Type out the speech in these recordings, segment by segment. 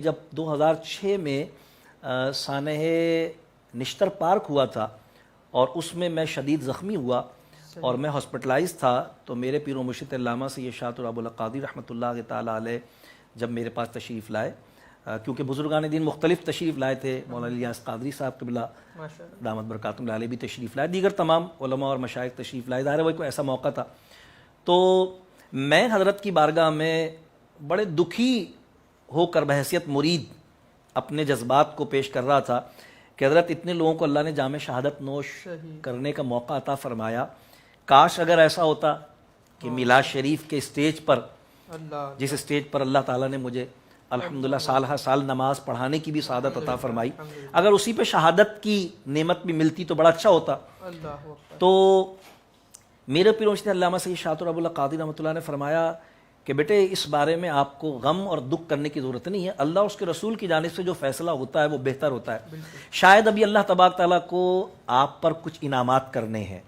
جب 2006 میں سانحہ نشتر پارک ہوا تھا اور اس میں میں شدید زخمی ہوا اور میں ہاسپٹلائز تھا، تو میرے پیر و مرشد علامہ سید شاہ طور ابو القادری رحمۃ اللہ تعالیٰ علیہ جب میرے پاس تشریف لائے، کیونکہ بزرگان دین مختلف تشریف لائے تھے، مولانا الیاس قادری صاحب قبلہ دامت برکاتہم العالیہ بھی تشریف لائے، دیگر تمام علماء اور مشائخ تشریف لائے، ظاہر ہے وہ کوئی ایسا موقع تھا۔ تو میں حضرت کی بارگاہ میں بڑے دکھی ہو کر بحیثیت مرید اپنے جذبات کو پیش کر رہا تھا کہ حضرت اتنے لوگوں کو اللہ نے جام شہادت نوش کرنے کا موقع عطا فرمایا، کاش اگر ایسا ہوتا کہ میلاد شریف کے اسٹیج پر، جس اسٹیج پر اللہ تعالیٰ نے مجھے الحمدللہ سال ہر سال نماز پڑھانے کی بھی سعادت عطا فرمائی، اگر اسی پہ شہادت کی نعمت بھی ملتی تو بڑا اچھا ہوتا۔ تو میرے پیر و مرشد علامہ سید شاہ طور ابو القادری رحمۃ اللہ نے فرمایا کہ بیٹے اس بارے میں آپ کو غم اور دکھ کرنے کی ضرورت نہیں ہے، اللہ اس کے رسول کی جانب سے جو فیصلہ ہوتا ہے وہ بہتر ہوتا ہے، شاید ابھی اللہ تبارک تعالیٰ کو آپ پر کچھ انعامات کرنے ہیں۔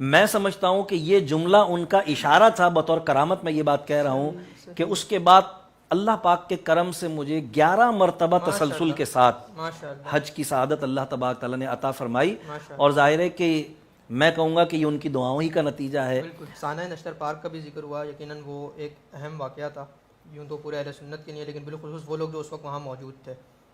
میں سمجھتا ہوں کہ یہ جملہ ان کا اشارہ تھا، بطور کرامت میں یہ بات کہہ رہا ہوں کہ اس کے بعد اللہ پاک کے کرم سے مجھے 11 مرتبہ تسلسل کے ساتھ حج کی سعادت اللہ تبارک تعالیٰ نے عطا فرمائی، اور ظاہر ہے کہ میں کہوں گا کہ یہ ان کی دعاؤں ہی کا نتیجہ ہے۔ بالکل، سانحہ نشتر پارک کا بھی ذکر ہوا، یقیناً وہ ایک اہم واقعہ تھا، یوں تو پورے اہل سنت کے نہیں ہے لیکن بالخصوص وہ لوگ جو اس وقت وہاں موجود تھے۔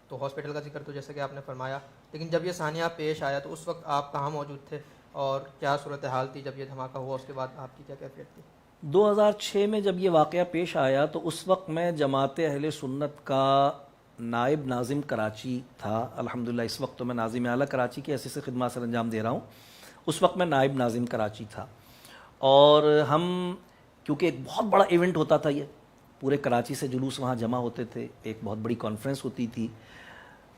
تو ہاسپٹل کا ذکر تو جیسا کہ آپ نے فرمایا، لیکن جب یہ سانحہ پیش آیا تو اس وقت آپ کہاں موجود تھے اور کیا صورتحال تھی جب یہ دھماکہ ہوا؟ اس کے بعد آپ کی کیا کیفیت تھی؟ 2006 میں جب یہ واقعہ پیش آیا تو اس وقت میں جماعت اہل سنت کا نائب ناظم کراچی تھا، الحمدللہ اس وقت تو میں ناظم اعلیٰ کراچی کی حیثیت سے خدمات سر انجام دے رہا ہوں، اس وقت میں نائب ناظم کراچی تھا، اور ہم کیونکہ ایک بہت بڑا ایونٹ ہوتا تھا، یہ پورے کراچی سے جلوس وہاں جمع ہوتے تھے، ایک بہت بڑی کانفرنس ہوتی تھی،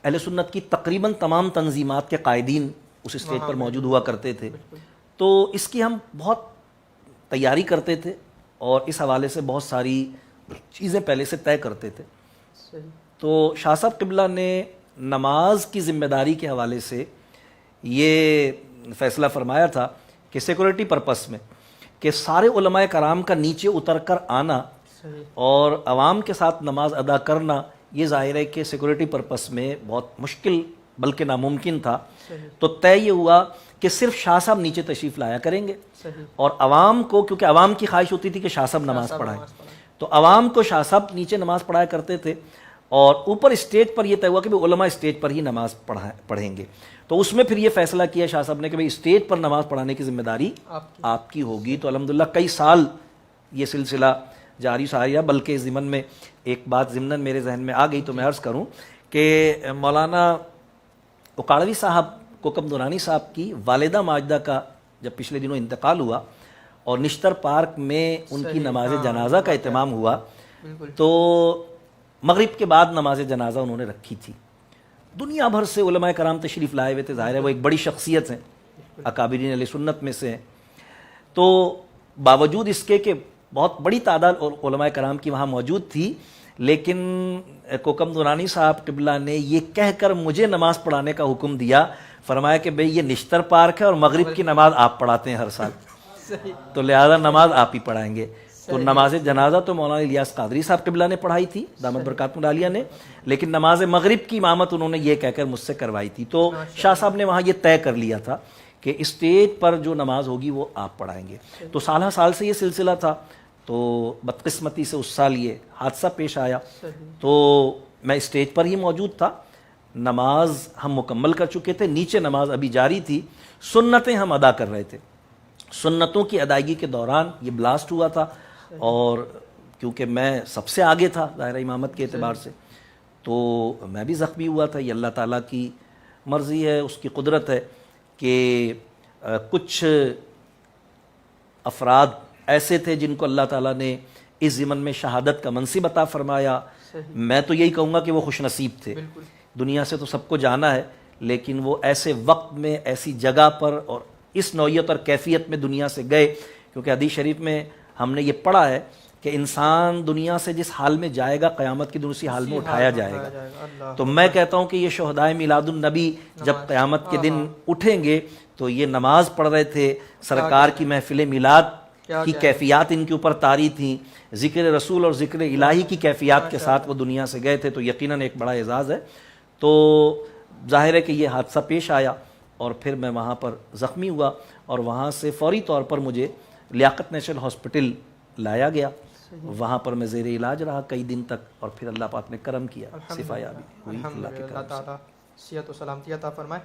اہل سنت کی تقریباً تمام تنظیمات کے قائدین اس اسٹیج پر موجود ہوا کرتے تھے، تو اس کی ہم بہت تیاری کرتے تھے اور اس حوالے سے بہت ساری چیزیں پہلے سے طے کرتے تھے۔ تو شاہ صاحب قبلہ نے نماز کی ذمہ داری کے حوالے سے یہ فیصلہ فرمایا تھا کہ سیکورٹی پرپس میں کہ سارے علماء کرام کا نیچے اتر کر آنا اور عوام کے ساتھ نماز ادا کرنا، یہ ظاہر ہے کہ سیکورٹی پرپس میں بہت مشکل بلکہ ناممکن تھا۔ تو طے یہ ہوا کہ صرف شاہ صاحب نیچے تشریف لایا کریں گے، اور عوام کو، کیونکہ عوام کی خواہش ہوتی تھی کہ شاہ صاحب نماز پڑھائیں، تو عوام کو شاہ صاحب نیچے نماز پڑھایا کرتے تھے، اور اوپر اسٹیج پر یہ طے ہوا کہ علماء اسٹیج پر ہی نماز پڑھیں گے۔ تو اس میں پھر یہ فیصلہ کیا شاہ صاحب نے کہ بھئی اسٹیج پر نماز پڑھانے کی ذمہ داری آپ کی ہوگی۔ تو الحمدللہ کئی سال یہ سلسلہ جاری ساریہ، بلکہ اس ضمن میں ایک بات ضمناً میرے ذہن میں آ گئی تو میں عرض کروں کہ مولانا اکاڑوی صاحب کوکب نورانی صاحب کی والدہ ماجدہ کا جب پچھلے دنوں انتقال ہوا اور نشتر پارک میں ان کی نماز جنازہ کا اہتمام ہوا، تو مغرب کے بعد نماز جنازہ انہوں نے رکھی تھی، دنیا بھر سے علماء کرام تشریف لائے ہوئے تھے، ظاہر ہے وہ ایک بڑی شخصیت ہیں، اکابرین اہل سنت میں سے ہیں، تو باوجود اس کے کہ بہت بڑی تعداد علماء کرام کی وہاں موجود تھی، لیکن کوکب نورانی صاحب قبلہ نے یہ کہہ کر مجھے نماز پڑھانے کا حکم دیا، فرمایا کہ بھئی یہ نشتر پارک ہے اور مغرب کی نماز آپ پڑھاتے ہیں ہر سال، تو لہذا نماز آپ ہی پڑھائیں گے۔ تو نماز جنازہ تو مولانا الیاس قادری صاحب قبلہ نے پڑھائی تھی، دامت برکاتہم العالیہ نے، لیکن نماز مغرب کی امامت انہوں نے یہ کہہ کر مجھ سے کروائی تھی۔ تو شاہ صاحب نے وہاں یہ طے کر لیا تھا کہ اسٹیج پر جو نماز ہوگی وہ آپ پڑھائیں گے۔ تو سالہ سال سے یہ سلسلہ تھا، تو بدقسمتی سے اس سال یہ حادثہ پیش آیا، تو میں اسٹیج پر ہی موجود تھا، نماز ہم مکمل کر چکے تھے، نیچے نماز ابھی جاری تھی، سنتیں ہم ادا کر رہے تھے۔ سنتوں کی ادائیگی کے دوران یہ بلاسٹ ہوا تھا، اور کیونکہ میں سب سے آگے تھا ظاہر امامت کے اعتبار سے، تو میں بھی زخمی ہوا تھا۔ یہ اللہ تعالیٰ کی مرضی ہے، اس کی قدرت ہے کہ کچھ افراد ایسے تھے جن کو اللہ تعالیٰ نے اس ضمن میں شہادت کا منصب عطا فرمایا۔ میں تو یہی کہوں گا کہ وہ خوش نصیب تھے، دنیا سے تو سب کو جانا ہے، لیکن وہ ایسے وقت میں ایسی جگہ پر اور اس نوعیت اور کیفیت میں دنیا سے گئے، کیونکہ حدیث شریف میں ہم نے یہ پڑھا ہے کہ انسان دنیا سے جس حال میں جائے گا قیامت کی دن اسی حال میں اٹھایا جائے گا۔ تو میں کہتا ہوں کہ یہ شہدائے میلاد النبی جب قیامت کے دن اٹھیں گے تو یہ نماز پڑھ رہے تھے، سرکار کی محفل میلاد کیا کی کیفیات ان کے اوپر طاری تھیں، ذکر رسول اور ذکر الہی کی کیفیات کے ساتھ وہ دنیا سے گئے تھے، تو یقیناً ایک بڑا اعزاز ہے۔ تو ظاہر ہے کہ یہ حادثہ پیش آیا اور پھر میں وہاں پر زخمی ہوا اور وہاں سے فوری طور پر مجھے لیاقت نیشنل ہاسپٹل لایا گیا، وہاں پر میں زیر علاج رہا کئی دن تک، اور پھر اللہ پاک نے کرم کیا، شفا یابی ہوئی اللہ کے اللہ کرم سے۔ تعالیٰ صحت و سلامتی عطا فرمائے۔